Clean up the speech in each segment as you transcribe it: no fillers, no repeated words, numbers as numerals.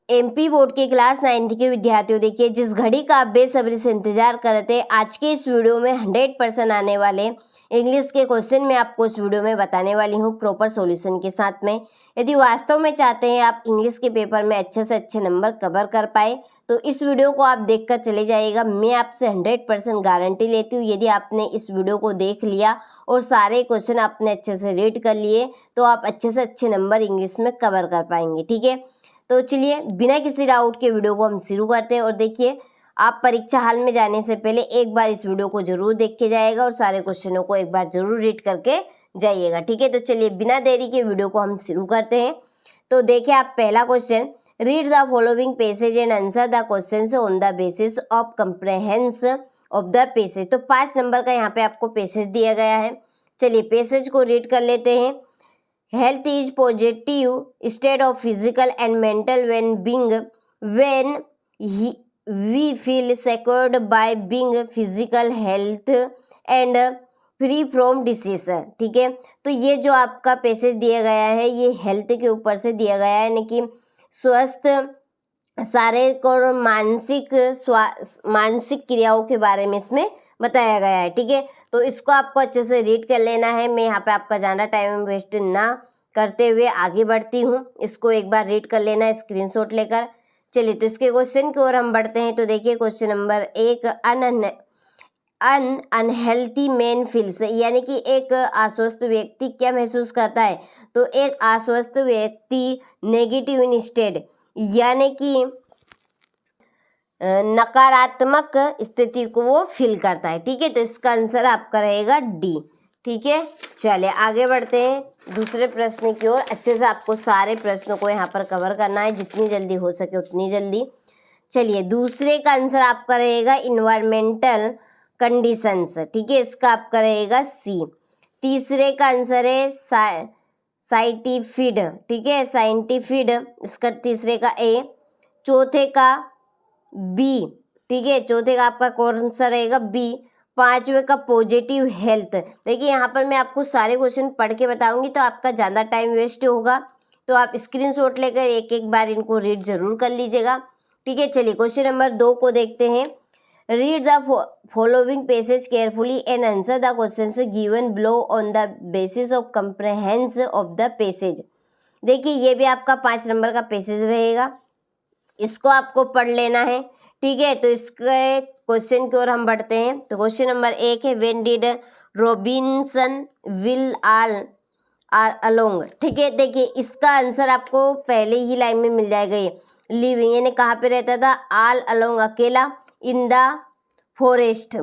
MP board के class 9th के विद्यार्थियों, देखिए जिस घड़ी का आप बेसब्री से इंतजार कर रहे थे, आज के इस वीडियो में 100% आने वाले इंग्लिश के क्वेश्चन मैं आपको इस वीडियो में बताने वाली हूँ प्रॉपर सॉल्यूशन के साथ में। यदि वास्तव में चाहते हैं आप इंग्लिश के पेपर में अच्छे से अच्छे नंबर कवर कर पाए तो इस वीडियो को आप देखकर चले जाइएगा। मैं आपसे 100% गारंटी लेती हूँ, यदि आपने इस वीडियो को देख लिया और सारे क्वेश्चन आपने अच्छे से रीड कर लिए तो आप अच्छे से अच्छे नंबर इंग्लिश में कवर कर पाएंगे। ठीक है, तो चलिए बिना किसी डाउट के वीडियो को हम शुरू करते हैं। और देखिए आप परीक्षा हाल में जाने से पहले एक बार इस वीडियो को जरूर देख के जाएगा और सारे क्वेश्चनों को एक बार जरूर रीड करके जाइएगा। ठीक है, तो चलिए बिना देरी के वीडियो को हम शुरू करते हैं। तो देखिए आप पहला question, read the following passage and answer the questions on the basis of comprehension of the passage. तो 5 नंबर का यहाँ पे आपको पैसेज दिया गया है। चलिए पैसेज को रीड कर लेते हैं। Health is positive state of physical and mental when we feel secured by being physical health and free from disease। ठीक है, तो ये जो आपका पैसेज दिया गया है ये हेल्थ के ऊपर से दिया गया है, यानी कि स्वस्थ शारीरिक और मानसिक क्रियाओं के बारे में इसमें बताया गया है। ठीक है, तो इसको आपको अच्छे से रीड कर लेना है। मैं यहाँ पे आपका ज़्यादा टाइम वेस्ट ना करते हुए आगे बढ़ती हूँ, इसको एक बार रीड कर लेना स्क्रीनशॉट लेकर। चलिए तो इसके क्वेश्चन की ओर हम बढ़ते हैं। तो देखिए question number 1, unhealthy man feels, यानी कि एक अस्वस्थ व्यक्ति क्या महसूस करता है। तो एक अस्वस्थ व्यक्ति नेगेटिव इन स्टेट, यानी कि नकारात्मक स्थिति को वो फील करता है। ठीक है, तो इसका आंसर आपका रहेगा डी। ठीक है, चलिए आगे बढ़ते हैं दूसरे प्रश्न की ओर। अच्छे से आपको सारे प्रश्नों को यहाँ पर कवर करना है, जितनी जल्दी हो सके उतनी जल्दी। चलिए दूसरे का आंसर आपका रहेगा इन्वायरमेंटल कंडीशंस। ठीक है, इसका आपका रहेगा सी। तीसरे का आंसर है साइंटिफिड। ठीक है, साइंटिफिड, इसका तीसरे का ए। चौथे का बी। ठीक है, चौथे का आपका कौन सा रहेगा, बी। पांचवे का पॉजिटिव हेल्थ। देखिए यहाँ पर मैं आपको सारे क्वेश्चन पढ़ के बताऊंगी तो आपका ज़्यादा टाइम वेस्ट होगा, तो आप स्क्रीनशॉट लेकर एक एक बार इनको रीड जरूर कर लीजिएगा। ठीक है, चलिए क्वेश्चन नंबर 2 को देखते हैं। Read the following passage carefully and answer the questions given below on the basis of comprehension of the passage. देखिए ये भी आपका 5 नंबर का पैसेज रहेगा, इसको आपको पढ़ लेना है। ठीक है, तो इसके क्वेश्चन की ओर हम बढ़ते हैं। तो क्वेश्चन नंबर 1 है, when did Robinson will all along. ठीक है, देखिए इसका आंसर आपको पहले ही लाइन में मिल जाएगा। ये लिविंग यानी कहाँ पे रहता था, ऑल अलोंग अकेला, इन द फॉरेस्ट,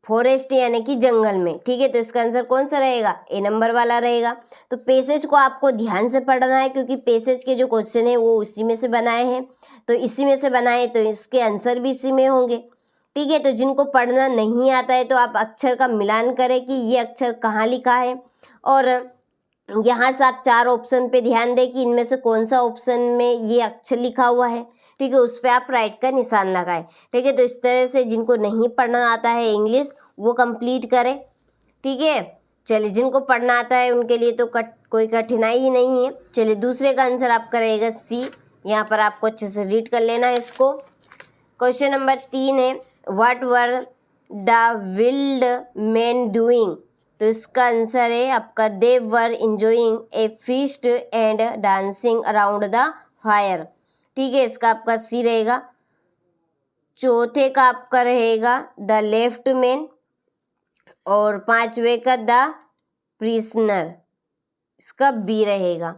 फॉरेस्ट यानी कि जंगल में। ठीक है, तो इसका आंसर कौन सा रहेगा, ए नंबर वाला रहेगा। तो पैसेज को आपको ध्यान से पढ़ना है क्योंकि पैसेज के जो क्वेश्चन है वो उसी में से बनाए हैं, तो इसी में से बनाए तो इसके आंसर भी इसी में होंगे। ठीक है, तो जिनको पढ़ना नहीं आता है तो आप अक्षर का मिलान करें कि ये अक्षर कहाँ लिखा है, और यहाँ से आप 4 ऑप्शन पे ध्यान दें कि इनमें से कौन सा ऑप्शन में ये अक्षर लिखा हुआ है। ठीक है, उस पर आप राइट का निशान लगाएं। ठीक है, तो इस तरह से जिनको नहीं पढ़ना आता है इंग्लिश वो कंप्लीट करें। ठीक है, चलिए जिनको पढ़ना आता है उनके लिए तो कोई कठिनाई ही नहीं है। चलिए दूसरे का आंसर आपका रहेगा सी। यहाँ पर आपको अच्छे से रीड कर लेना है इसको। क्वेश्चन नंबर 3 है, what were the wild man doing. तो इसका आंसर है आपका they were enjoying a feast and dancing around the fire. ठीक है, इसका आपका सी रहेगा। चौथे का आपका रहेगा द लेफ्ट मैन, और पांचवे का द प्रिजनर, इसका बी रहेगा।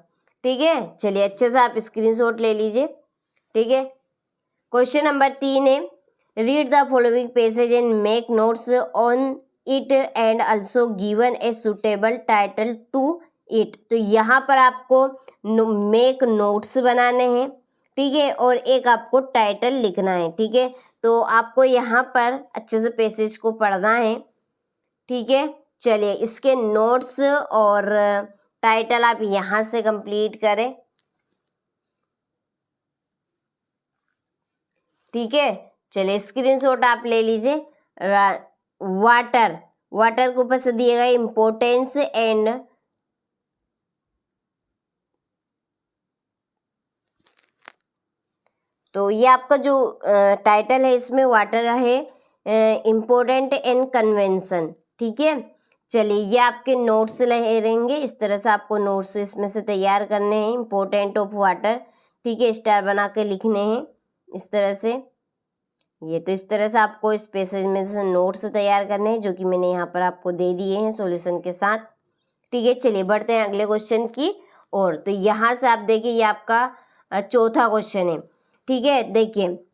ठीक है, चलिए अच्छे से आप स्क्रीनशॉट ले लीजिए। ठीक है, क्वेश्चन नंबर 3 है, read the following passage and make notes on it and also given a suitable title to it. तो यहाँ पर आपको मेक नोट्स बनाने हैं। ठीक है, और एक आपको टाइटल लिखना है। ठीक है, तो आपको यहाँ पर अच्छे से पैसेज को पढ़ना है। ठीक है, चलिए इसके नोट्स और टाइटल आप यहाँ से कंप्लीट करें। ठीक है, चलिए स्क्रीनशॉट आप ले लीजिए। वाटर, वाटर के ऊपर से दिए गए इम्पोर्टेंस एंड तो ये आपका जो टाइटल है इसमें वाटर है इम्पोर्टेंट एंड कन्वेंशन, ठीक है। चलिए ये आपके नोट्स रहेंगे, इस तरह से आपको नोट्स इसमें से तैयार करने हैं। इम्पोर्टेंट ऑफ वाटर, ठीक है, स्टार बना के लिखने हैं इस तरह से। ये तो इस तरह से आपको इस पेसेज में से नोट्स तैयार करने हैं, जो कि मैंने यहाँ पर आपको दे दिए हैं सॉल्यूशन के साथ, ठीक है। चलिए बढ़ते हैं अगले क्वेश्चन की ओर। तो यहाँ से आप देखिए ये आपका चौथा क्वेश्चन है, ठीक है। देखिए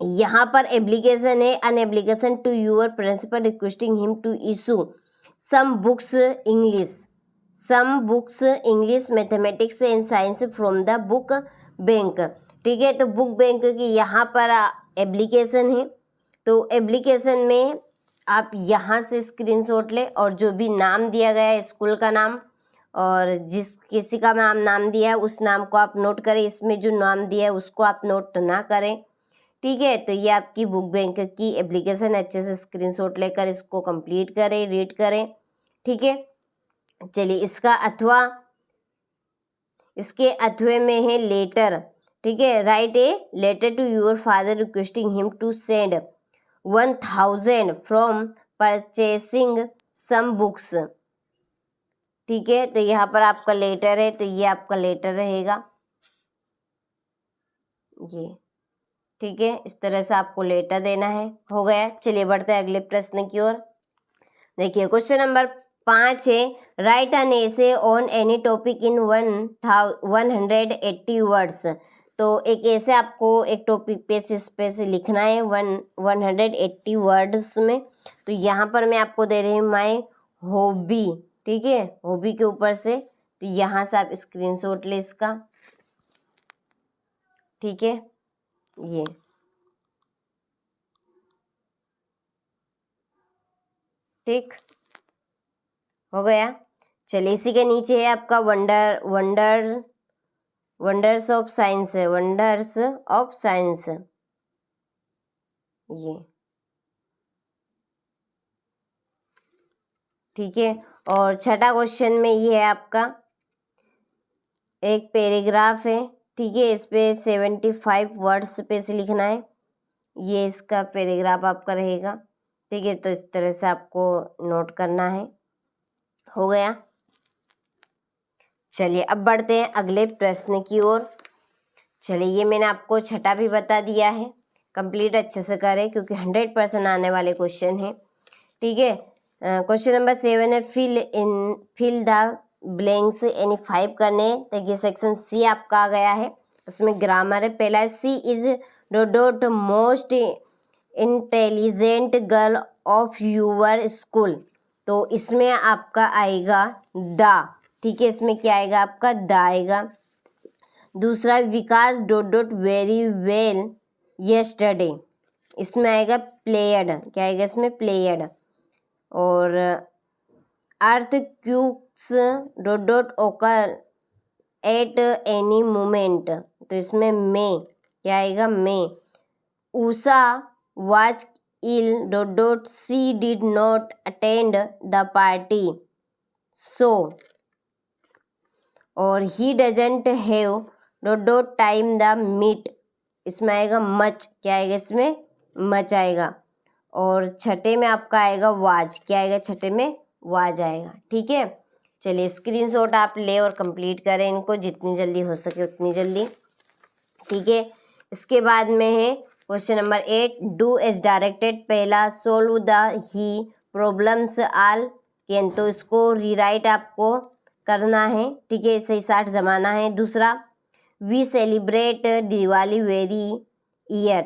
यहाँ पर एप्लीकेशन है, an application to your principal requesting him to issue some books English mathematics and science from the book bank, ठीक है। तो बुक बैंक की यहाँ पर एप्लीकेशन है। तो एप्लीकेशन में आप यहाँ से स्क्रीनशॉट लें और जो भी नाम दिया गया है स्कूल का नाम और जिस किसी का नाम दिया है उस नाम को आप नोट करें। इसमें जो नाम दिया है उसको आप नोट ना करें, ठीक है। तो ये आपकी बुक बैंक की एप्लीकेशन, अच्छे से स्क्रीनशॉट लेकर इसको कंप्लीट करें, रीड करें, ठीक है। चलिए इसके अथवे में है लेटर, ठीक है। Write a letter to your father requesting him to send 1000 from purchasing some books, ठीक है। तो यहाँ पर आपका लेटर है, तो ये आपका लेटर रहेगा ये, ठीक है। इस तरह से आपको लेटर देना है। हो गया। चलिए बढ़ते हैं अगले प्रश्न की ओर। देखिए क्वेश्चन नंबर 5 है, right an essay on any topic in 180 words. तो एक ऐसे आपको एक टॉपिक पे से लिखना है 180 वर्ड्स में। तो यहाँ पर मैं आपको दे रही हूँ माई हॉबी, ठीक है, हॉबी के ऊपर से। तो यहाँ से आप स्क्रीनशॉट ले इसका, ठीक है। ये ठीक हो गया। चलिए इसी के नीचे है आपका वंडर्स ऑफ साइंस है, वंडर्स ऑफ साइंस, ये ठीक है। और छठा क्वेश्चन में ये है आपका एक पैराग्राफ है, ठीक है। इस पे 75 वर्ड्स पे से लिखना है। ये इसका पैराग्राफ आपका रहेगा, ठीक है। तो इस तरह से आपको नोट करना है। हो गया। चलिए अब बढ़ते हैं अगले प्रश्न की ओर। चलिए ये मैंने आपको छठा भी बता दिया है, कंप्लीट अच्छे से करें क्योंकि 100% आने वाले क्वेश्चन हैं, ठीक है। क्वेश्चन नंबर 7 है, फिल द ब्लैंक्स यानी 5 करने। देखिए सेक्शन सी आपका आ गया है, इसमें ग्रामर है। पहला है she is dot most intelligent girl of your school. तो इसमें आपका आएगा द, ठीक है। इसमें क्या आएगा आपका द आएगा। दूसरा Vikas dot very well yesterday, इसमें आएगा प्लेयड, क्या आएगा इसमें प्लेयड। और earthquakes dot occur at any moment, तो इसमें में क्या आएगा में। Usha was ill dot she did not attend the party so. और he doesn't have dot time the meet, इसमें आएगा मच, क्या आएगा इसमें मच आएगा। और छठे में आपका आएगा वाज, क्या आएगा छठे में वाज आएगा, ठीक है। चलिए स्क्रीनशॉट आप ले और कंप्लीट करें इनको जितनी जल्दी हो सके उतनी जल्दी, ठीक है। इसके बाद में है question number 8, do as directed. पहला solve the he problems all can, तो इसको रीराइट आपको करना है, ठीक है, सही 60 जमाना है। दूसरा we celebrate Diwali very year,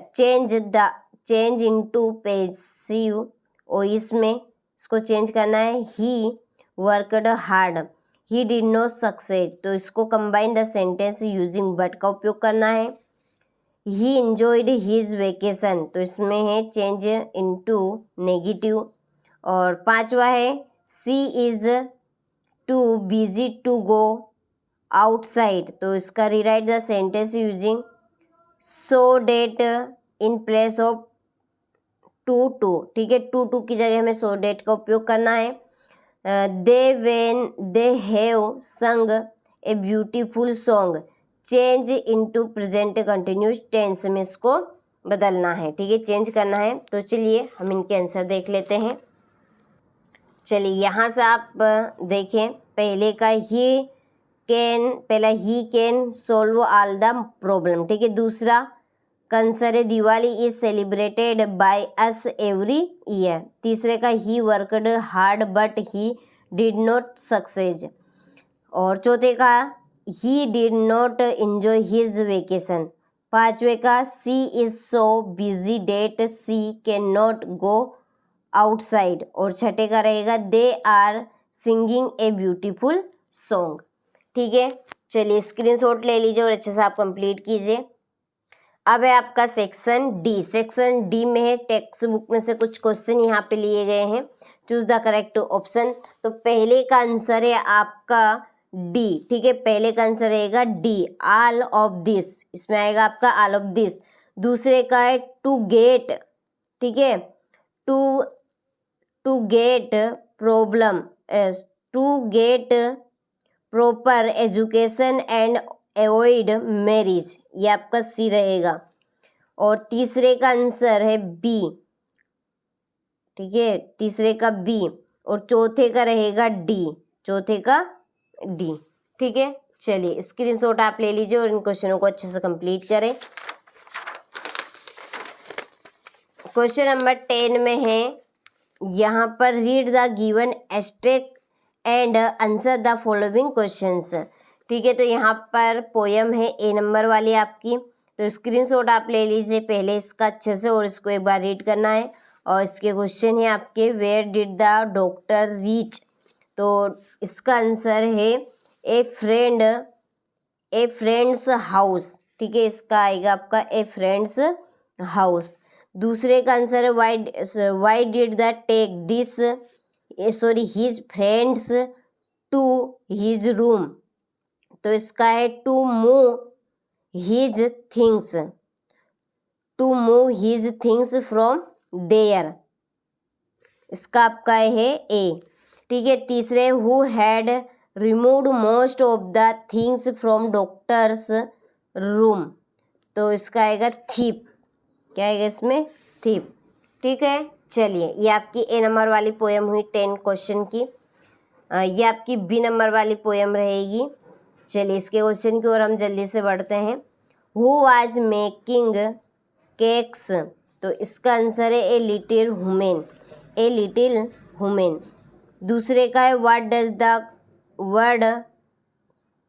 change into passive voice में इसको चेंज करना है। He worked hard, he did not succeed, तो इसको combine the sentence using but का उपयोग करना है। ही इंजॉयड हिज वेकेशन, तो इसमें है चेंज इनटू नेगेटिव। और पांचवा है she is too busy to go outside, तो इसका rewrite the sentence using so that in place of too, ठीक है। टू की जगह हमें सो डेट का उपयोग करना है। They have sung a beautiful song, change into present continuous tense में इसको बदलना है, ठीक है, चेंज करना है। तो चलिए हम इनके आंसर देख लेते हैं। चलिए यहाँ से आप देखें, पहला he can solve all the problem, ठीक है। दूसरा कंसर Diwali is celebrated by us every year. तीसरे का he worked hard but he did not success. और चौथे का he did not enjoy his vacation. पांचवे का she is so busy that she can not go outside. और छठे का रहेगा they are singing a beautiful song, ठीक है। चलिए स्क्रीनशॉट ले लीजिए और अच्छे से आप कंप्लीट कीजिए। अब है आपका सेक्शन डी। सेक्शन डी में है टेक्स्ट बुक में से कुछ क्वेश्चन यहाँ पे लिए गए हैं। Choose the correct option. तो पहले का आंसर है आपका डी, ठीक है, पहले का आंसर रहेगा डी, ऑल ऑफ दिस, इसमें आएगा आपका ऑल ऑफ दिस। दूसरे का है टू गेट, ठीक है, to get problem to get proper education and avoid marriage, ये आपका सी रहेगा। और तीसरे का आंसर है बी, ठीक है, तीसरे का बी। और चौथे का रहेगा डी, चौथे का डी, ठीक है। चलिए स्क्रीनशॉट आप ले लीजिए और इन क्वेश्चनों को अच्छे से कंप्लीट करें। क्वेश्चन नंबर 10 में है यहाँ पर read the given extract and answer the following questions, ठीक है। तो यहाँ पर पोयम है ए नंबर वाली आपकी, तो स्क्रीनशॉट आप ले लीजिए पहले इसका अच्छे से और इसको एक बार रीड करना है। और इसके क्वेश्चन है आपके where did the doctor reach, तो इसका आंसर है ए फ्रेंड्स हाउस, ठीक है, इसका आएगा आपका ए फ्रेंड्स हाउस। दूसरे का आंसर है why did the take this his friends to his room, तो इसका है to move his things from there, इसका आपका है ए, ठीक है। तीसरे who had removed most of the things from doctor's room, तो इसका आएगा थीप, क्या आएगा इसमें, थीप, ठीक है। चलिए ये आपकी ए नंबर वाली पोएम हुई 10 क्वेश्चन की। ये आपकी बी नंबर वाली पोएम रहेगी। चलिए इसके क्वेश्चन की ओर हम जल्दी से बढ़ते हैं। हु वाज मेकिंग केक्स, तो इसका आंसर है ए लिटिल वुमेन। दूसरे का है what does the word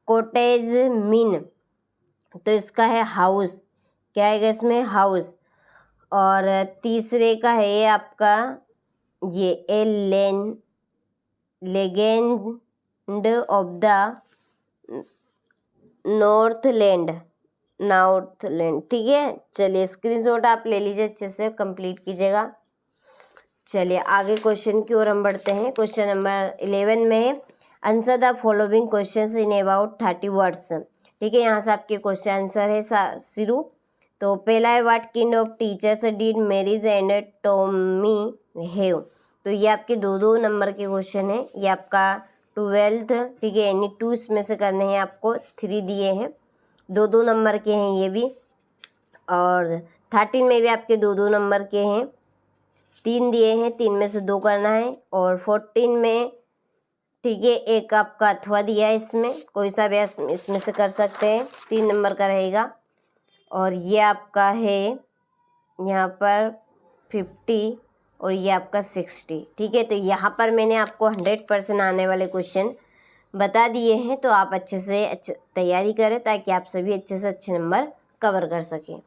cottage mean, तो इसका है हाउस, क्या आएगा इसमें, हाउस। और तीसरे का है आपका ये ए लेजेंड ऑफ द नॉर्थलैंड, ठीक है। चलिए स्क्रीनशॉट आप ले लीजिए, अच्छे से कंप्लीट कीजिएगा। चलिए आगे क्वेश्चन की ओर हम बढ़ते हैं। क्वेश्चन नंबर 11 में है answer the following questions in about 30 words, ठीक है। यहाँ से आपके क्वेश्चन आंसर है शुरू। तो पहला है what kind of teachers did Mary's and Tommy have, तो ये आपके 2-2 नंबर के क्वेश्चन है। ये आपका 12th, ठीक है, यानी 2 इसमें से करने हैं आपको, 3 दिए हैं, 2-2 नंबर के हैं ये भी। और 13 में भी आपके 2-2 नंबर के हैं, 3 दिए हैं, 3 में से 2 करना है। और 14 में, ठीक है, एक आपका अथवा दिया है, इसमें कोई सा भी इसमें से कर सकते हैं, 3 नंबर का रहेगा। और ये आपका है यहाँ पर 50 और ये आपका 60, ठीक है। तो यहाँ पर मैंने आपको 100% आने वाले क्वेश्चन बता दिए हैं, तो आप अच्छे से तैयारी करें ताकि आप सभी अच्छे से अच्छे नंबर कवर कर सकें।